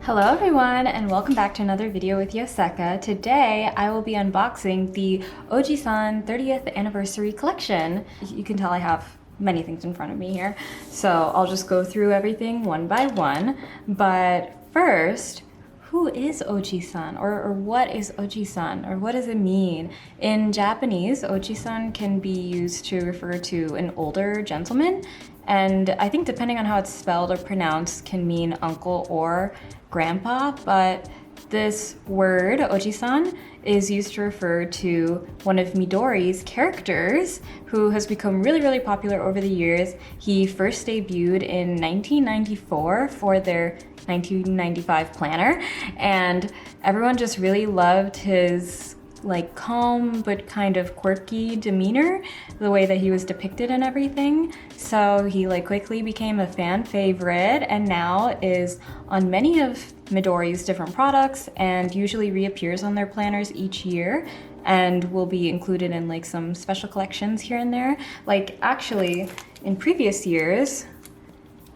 Hello everyone and welcome back to another video with Yoseka. Today I will be unboxing the Ojisan 30th anniversary collection. You can tell I have many things in front of me here, so I'll just go through everything one by one. But first, who is Ojisan, or what is Ojisan, or what does it mean? In Japanese, Ojisan can be used to refer to an older gentleman, and I think depending on how it's spelled or pronounced can mean uncle or grandpa, but this word, Ojisan, is used to refer to one of Midori's characters who has become really popular over the years. He first debuted in 1994 for their 1995 planner, and everyone just really loved his like calm but kind of quirky demeanor, the way that he was depicted and everything. So he like quickly became a fan favorite and now is on many of Midori's different products and usually reappears on their planners each year and will be included in like some special collections here and there. Like actually in previous years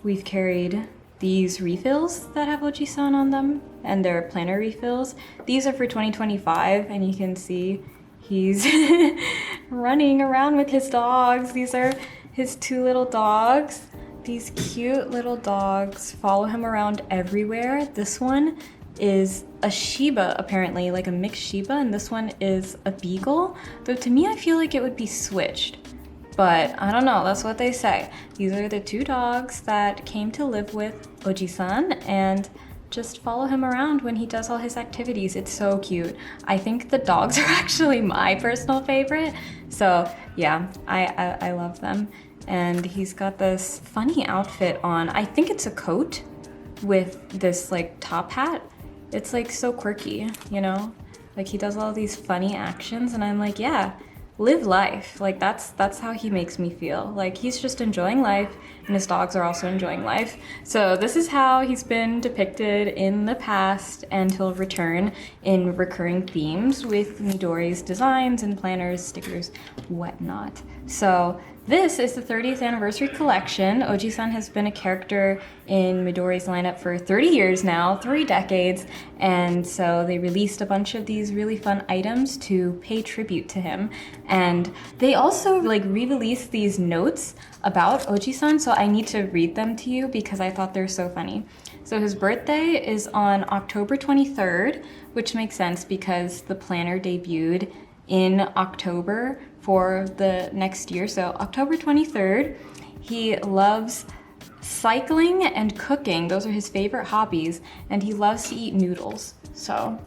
we've carried these refills that have Ojisan on them, and they're planner refills. These are for 2025, and you can see he's running around with his dogs. These are his two little dogs. These cute little dogs follow him around everywhere. This one is a Shiba, apparently, like a mixed Shiba, and this one is a Beagle. Though to me, I feel like it would be switched. But I don't know, that's what they say. These are the two dogs that came to live with Ojisan and just follow him around when he does all his activities. It's so cute. I think the dogs are actually my personal favorite. So yeah, I love them. And he's got this funny outfit on. I think it's a coat with this like top hat. It's like so quirky, you know? Like he does all these funny actions and I'm like, yeah, live life. Like that's how he makes me feel. Like he's just enjoying life and his dogs are also enjoying life. So this is how he's been depicted in the past, and he'll return in recurring themes with Midori's designs and planners, stickers, whatnot. So this is the 30th anniversary collection. Ojisan has been a character in Midori's lineup for 30 years now, 3 decades, and so they released a bunch of these really fun items to pay tribute to him. And they also like re-released these notes about Ojisan, so I need to read them to you because I thought they're so funny. So his birthday is on October 23rd, which makes sense because the planner debuted in October for the next year. So October 23rd, he loves cycling and cooking. Those are his favorite hobbies, and he loves to eat noodles. So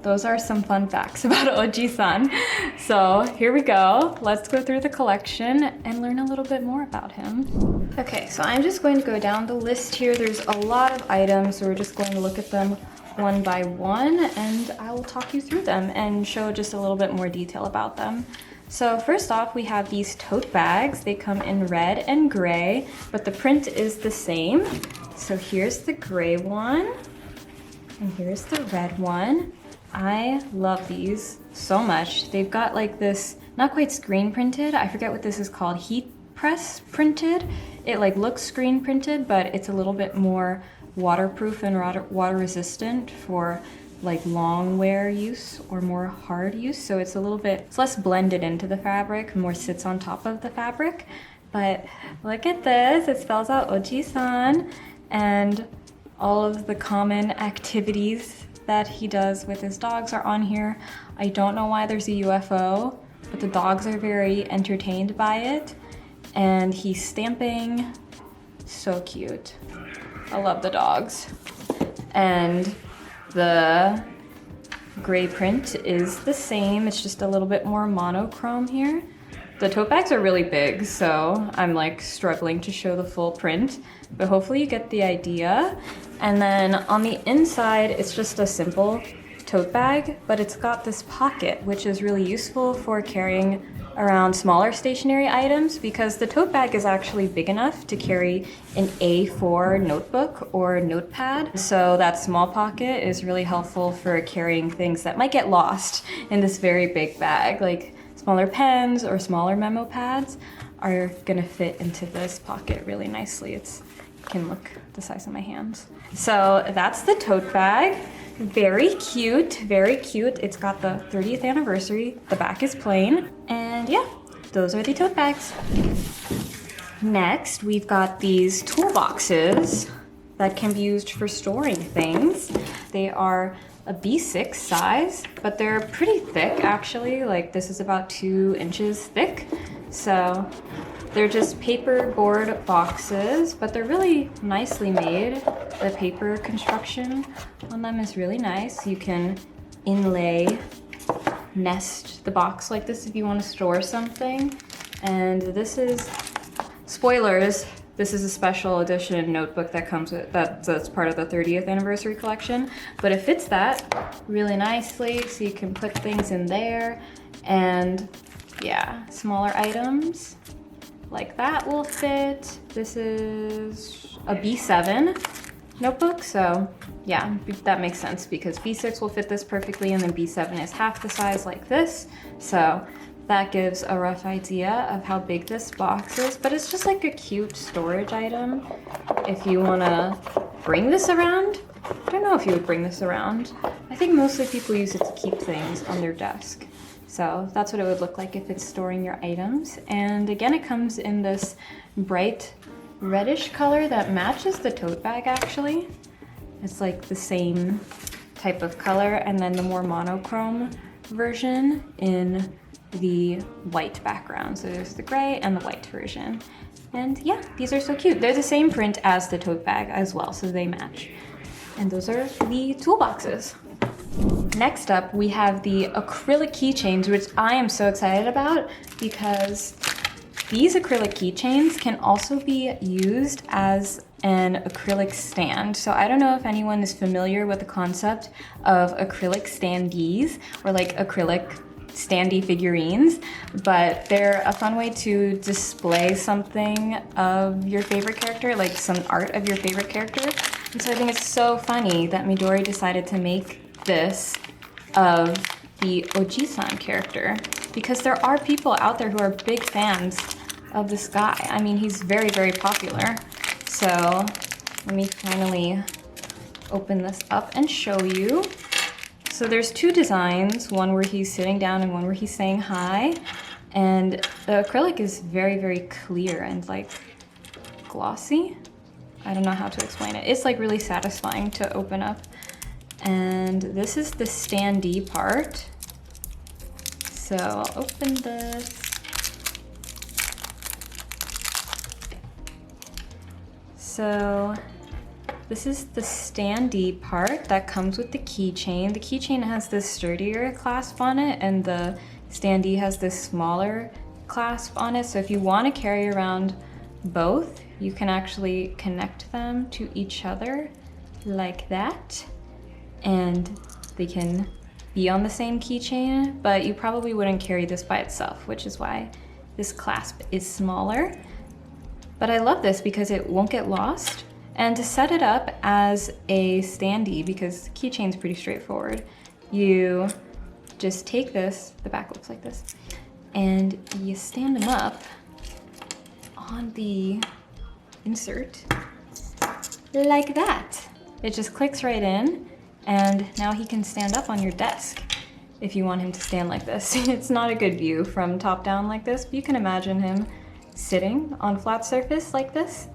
those are some fun facts about Ojisan. So here we go. Let's go through the collection and learn a little bit more about him. Okay, so I'm just going to go down the list here. There's a lot of items, so we're just going to look at them one by one, and I will talk you through them and show just a little bit more detail about them. So first off, we have these tote bags. They come in red and gray, but the print is the same. So here's the gray one, and here's the red one. I love these so much. They've got like this, not quite screen printed, I forget what this is called, heat press printed. It like looks screen printed, but it's a little bit more waterproof and water resistant for like long wear use or more hard use. So it's a little bit, it's less blended into the fabric, more sits on top of the fabric. But look at this, it spells out Ojisan and all of the common activities that he does with his dogs are on here. I don't know why there's a UFO, but the dogs are very entertained by it. And he's stamping, so cute. I love the dogs. And the gray print is the same, it's just a little bit more monochrome here. The tote bags are really big, so I'm like struggling to show the full print, but hopefully you get the idea. And then on the inside, it's just a simple tote bag, but it's got this pocket, which is really useful for carrying around smaller stationery items because the tote bag is actually big enough to carry an A4 notebook or notepad. So that small pocket is really helpful for carrying things that might get lost in this very big bag, like smaller pens or smaller memo pads are gonna fit into this pocket really nicely. It's can look the size of my hands. So that's the tote bag. Very cute, very cute. It's got the 30th anniversary. The back is plain. And yeah, those are the tote bags. Next, we've got these toolboxes that can be used for storing things. They are a B6 size, but they're pretty thick actually. Like this is about 2 inches thick. So they're just paper board boxes, but they're really nicely made. The paper construction on them is really nice. You can inlay, nest the box like this if you want to store something. And this is, spoilers, this is a special edition notebook that comes with, that's part of the 30th anniversary collection, but it fits that really nicely, so you can put things in there. And yeah, smaller items like that will fit. This is a B7 notebook, so yeah, that makes sense because B6 will fit this perfectly, and then B7 is half the size like this. So that gives a rough idea of how big this box is, but it's just like a cute storage item. If you wanna bring this around, I don't know if you would bring this around. I think mostly people use it to keep things on their desk. So that's what it would look like if it's storing your items. And again, it comes in this bright reddish color that matches the tote bag actually. It's like the same type of color, and then the more monochrome version in the white background. So there's the gray and the white version. And yeah, these are so cute. They're the same print as the tote bag as well, so they match. And those are the toolboxes. Next up, we have the acrylic keychains, which I am so excited about because these acrylic keychains can also be used as an acrylic stand. So I don't know if anyone is familiar with the concept of acrylic standees or like acrylic standee figurines, but they're a fun way to display something of your favorite character, like some art of your favorite character. And so I think it's so funny that Midori decided to make this of the Ojisan character, because there are people out there who are big fans of this guy. I mean, he's very, very popular. So let me finally open this up and show you. So there's 2 designs, one where he's sitting down and one where he's saying hi. And the acrylic is very, very clear and like glossy. I don't know how to explain it. It's like really satisfying to open up. And this is the standee part. So I'll open this. So this is the standee part that comes with the keychain. The keychain has this sturdier clasp on it, and the standee has this smaller clasp on it. So if you want to carry around both, you can actually connect them to each other like that. And they can be on the same keychain, but you probably wouldn't carry this by itself, which is why this clasp is smaller. But I love this because it won't get lost. And to set it up as a standee, because the keychain's pretty straightforward, you just take this, the back looks like this, and you stand them up on the insert like that. It just clicks right in, and now he can stand up on your desk if you want him to stand like this. It's not a good view from top down like this, but you can imagine him sitting on a flat surface like this.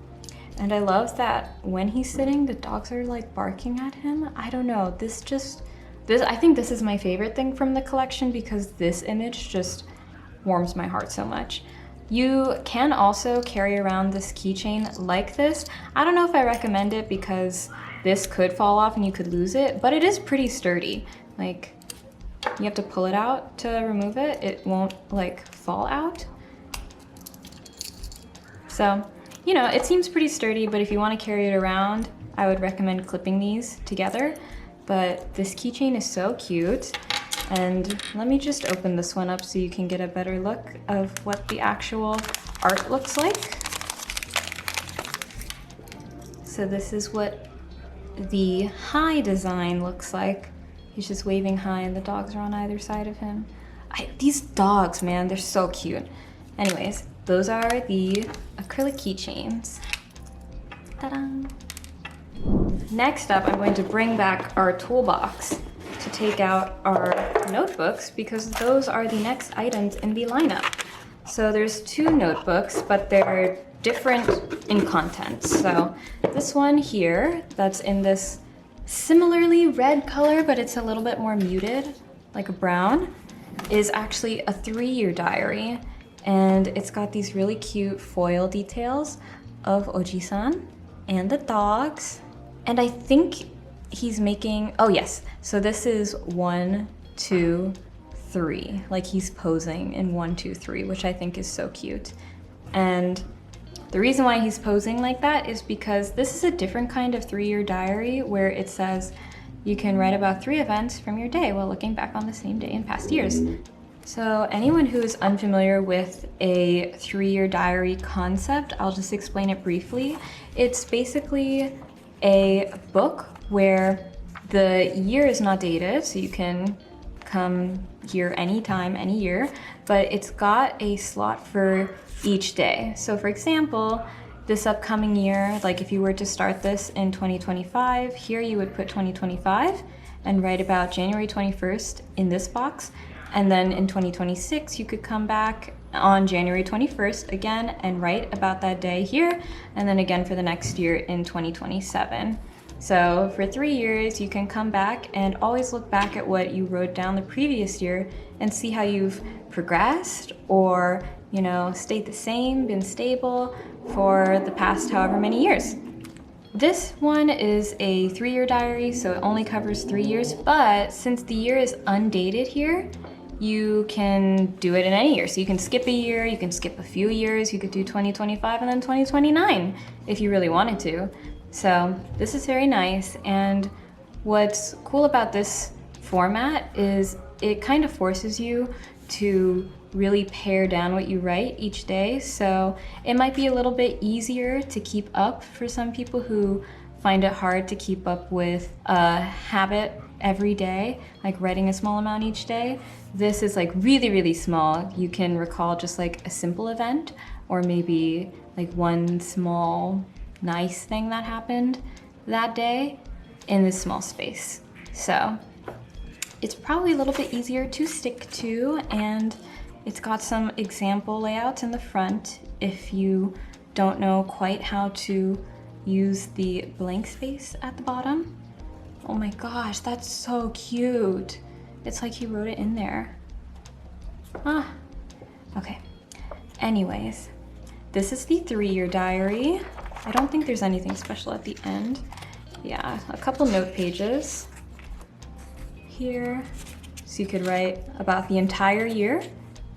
And I love that when he's sitting, the dogs are like barking at him. I don't know, I think this is my favorite thing from the collection because this image just warms my heart so much. You can also carry around this keychain like this. I don't know if I recommend it because this could fall off and you could lose it, but it is pretty sturdy. Like, you have to pull it out to remove it. It won't like fall out. So, you know, it seems pretty sturdy, but if you want to carry it around, I would recommend clipping these together. But this keychain is so cute. And let me just open this one up so you can get a better look of what the actual art looks like. So this is what the hi design looks like. He's just waving hi and the dogs are on either side of him. These dogs, man, they're so cute. Anyways, those are the acrylic keychains. Ta-da! Next up, I'm going to bring back our toolbox to take out our notebooks because those are the next items in the lineup. So there's 2 notebooks, but they're different in content. So this one here, that's in this similarly red color, but it's a little bit more muted, like a brown, is actually a 3-year diary. And it's got these really cute foil details of Ojisan and the dogs. And I think he's making, oh yes, so this is 1, 2, 3. Like he's posing in 1, 2, 3, which I think is so cute. And the reason why he's posing like that is because this is a different kind of 3-year diary where it says you can write about 3 events from your day while looking back on the same day in past years. So anyone who is unfamiliar with a 3-year diary concept, I'll just explain it briefly. It's basically a book where the year is not dated, so you can come here anytime, any year, but it's got a slot for each day. So for example, this upcoming year, like if you were to start this in 2025, here you would put 2025 and write about January 21st in this box. And then in 2026, you could come back on January 21st again and write about that day here, and then again for the next year in 2027. So for 3 years, you can come back and always look back at what you wrote down the previous year and see how you've progressed or, you know, stayed the same, been stable for the past however many years. This one is a 3-year diary, so it only covers 3 years, but since the year is undated here, you can do it in any year. So you can skip a year, you can skip a few years, you could do 2025 and then 2029 if you really wanted to. So this is very nice, and what's cool about this format is it kind of forces you to really pare down what you write each day. So it might be a little bit easier to keep up for some people who find it hard to keep up with a habit every day, like writing a small amount each day. This is like really, really small. You can recall just like a simple event or maybe like one small nice thing that happened that day in this small space. So it's probably a little bit easier to stick to, and it's got some example layouts in the front if you don't know quite how to use the blank space at the bottom. Oh my gosh, that's so cute. It's like he wrote it in there. Ah, okay. Anyways, this is the 3-year diary. I don't think there's anything special at the end. Yeah, a couple note pages here. So you could write about the entire year.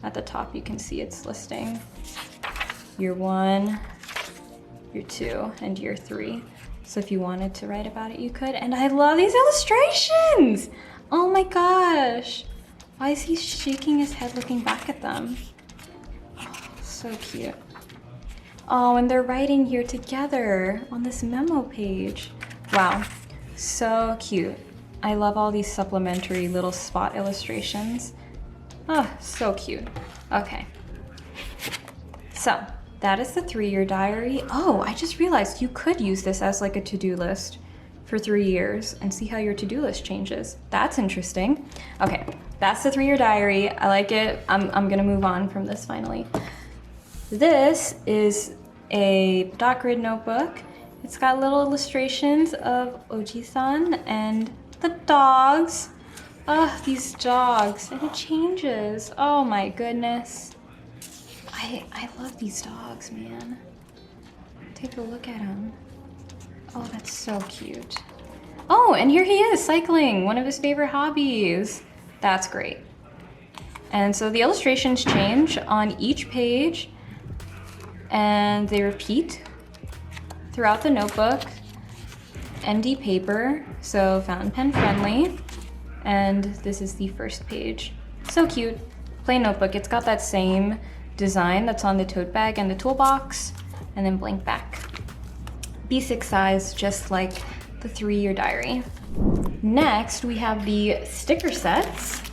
At the top, you can see it's listing year 1, year 2, and year 3. So if you wanted to write about it, you could. And I love these illustrations! Oh my gosh! Why is he shaking his head looking back at them? Oh, so cute. Oh, and they're writing here together on this memo page. Wow, so cute. I love all these supplementary little spot illustrations. Oh, so cute. Okay. So, that is the 3-year diary. Oh, I just realized you could use this as like a to-do list for 3 years and see how your to-do list changes. That's interesting. Okay, that's the 3-year diary. I like it. I'm gonna move on from this finally. This is a dot grid notebook. It's got little illustrations of Ojisan and the dogs. Oh, these dogs, and it changes. Oh my goodness. I love these dogs, man. Take a look at him. Oh, that's so cute. Oh, and here he is, cycling, one of his favorite hobbies. That's great. And so the illustrations change on each page, and they repeat throughout the notebook. MD paper, so fountain pen friendly. And this is the first page. So cute. Plain notebook. It's got that same design that's on the tote bag and the toolbox, and then blank back. B6 size, just like the 3-year diary. Next, we have the sticker sets.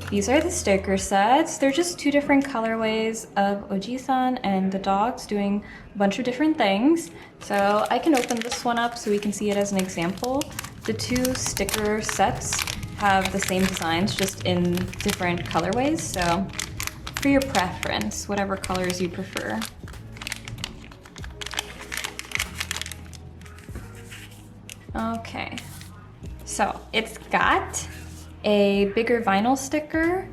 These are the sticker sets. They're just two different colorways of Ojisan and the dogs doing a bunch of different things. So I can open this one up so we can see it as an example. The two sticker sets have the same designs, just in different colorways. So for your preference, whatever colors you prefer. Okay, so it's got a bigger vinyl sticker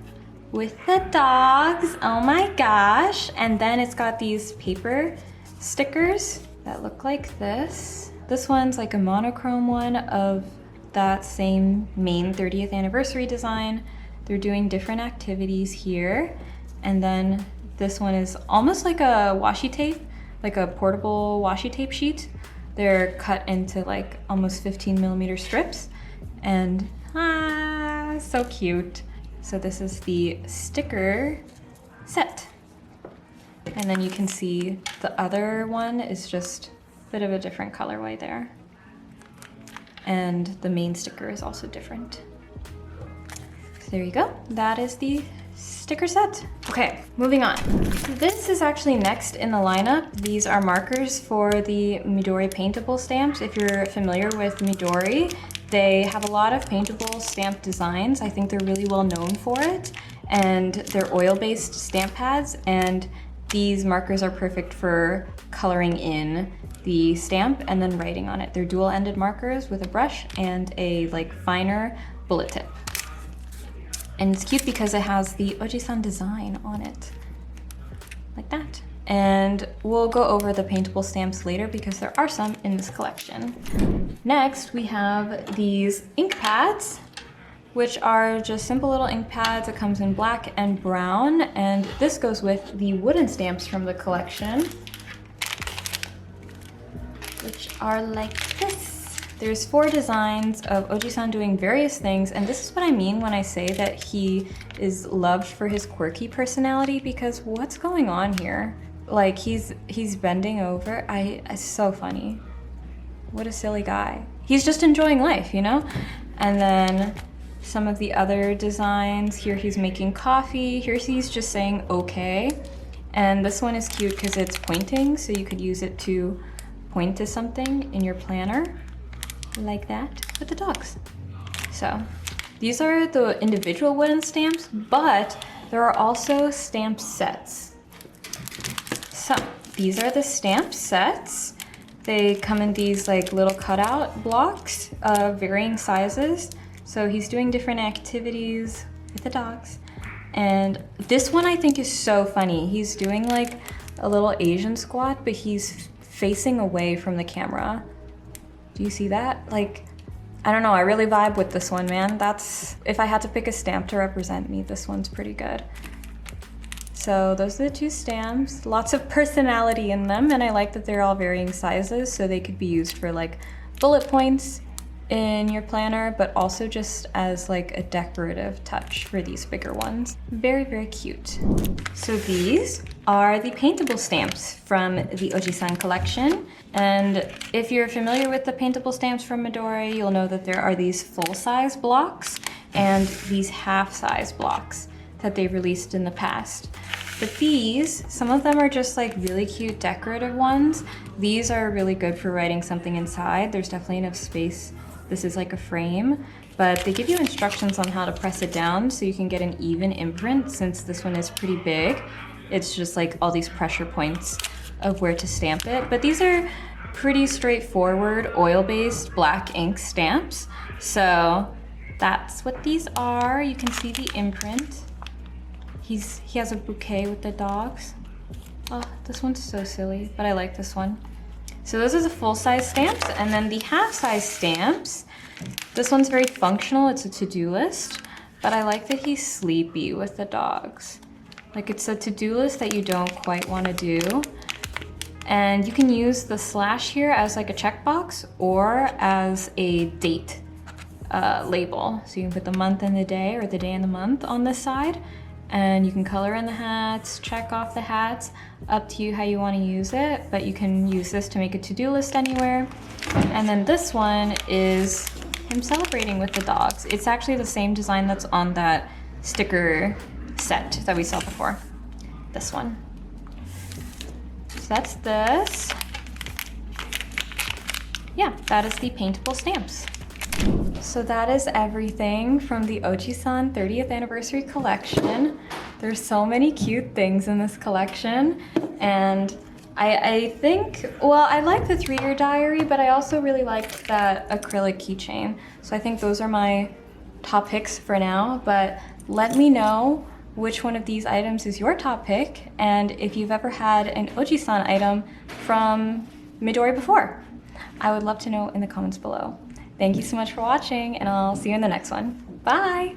with the dogs. Oh my gosh. And then it's got these paper stickers that look like this. This one's like a monochrome one of that same main 30th anniversary design. They're doing different activities here. And then this one is almost like a washi tape, like a portable washi tape sheet. They're cut into like almost 15mm strips, and so cute. So this is the sticker set. And then you can see the other one is just a bit of a different colorway there. And the main sticker is also different. So there you go. That is the sticker set. Okay, moving on. This is actually next in the lineup. These are markers for the Midori paintable stamps. If you're familiar with Midori, they have a lot of paintable stamp designs. I think they're really well known for it. And they're oil-based stamp pads, and these markers are perfect for coloring in the stamp and then writing on it. They're dual-ended markers with a brush and a like finer bullet tip. And it's cute because it has the Ojisan design on it, like that. And we'll go over the paintable stamps later because there are some in this collection. Next, we have these ink pads, which are just simple little ink pads. It comes in black and brown, and this goes with the wooden stamps from the collection, which are like this. There's 4 designs of Ojisan doing various things, and this is what I mean when I say that he is loved for his quirky personality, because what's going on here? Like, he's bending over. It's so funny. What a silly guy. He's just enjoying life, you know? And then some of the other designs. Here he's making coffee. Here he's just saying okay. And this one is cute because it's pointing, so you could use it to point to something in your planner, like that, with the dogs. So these are the individual wooden stamps, but there are also stamp sets. So these are the stamp sets. They come in these like little cutout blocks of varying sizes. So he's doing different activities with the dogs. And this one I think is so funny. He's doing like a little Asian squat, but he's facing away from the camera. Do you see that? Like, I don't know, I really vibe with this one, man. If I had to pick a stamp to represent me, this one's pretty good. So those are the 2 stamps. Lots of personality in them, and I like that they're all varying sizes, so they could be used for like bullet points in your planner, but also just as like a decorative touch for these bigger ones. Very, very cute. So these are the paintable stamps from the Ojisan collection. And if you're familiar with the paintable stamps from Midori, you'll know that there are these full-size blocks and these half-size blocks that they've released in the past. But these, some of them are just like really cute decorative ones. These are really good for writing something inside. There's definitely enough space. This is like a frame, but they give you instructions on how to press it down so you can get an even imprint. Since this one is pretty big, it's just like all these pressure points of where to stamp it. But these are pretty straightforward oil-based black ink stamps. So that's what these are. You can see the imprint. He has a bouquet with the dogs. Oh, this one's so silly, but I like this one. So those are the full-size stamps, and then the half-size stamps. This one's very functional. It's a to-do list, but I like that he's sleepy with the dogs. Like, it's a to-do list that you don't quite want to do. And you can use the slash here as like a checkbox or as a date label. So you can put the month and the day, or the day and the month on this side. And you can color in the hats, check off the hats, up to you how you want to use it, but you can use this to make a to-do list anywhere. And then this one is him celebrating with the dogs. It's actually the same design that's on that sticker set that we saw before. This one. So that's this. Yeah, that is the paintable stamps. So that is everything from the Ojisan 30th anniversary collection. There's so many cute things in this collection, and I think, well, I like the 3-year diary, but I also really like that acrylic keychain. So I think those are my top picks for now, but let me know which one of these items is your top pick, and if you've ever had an Ojisan item from Midori before. I would love to know in the comments below. Thank you so much for watching, and I'll see you in the next one. Bye!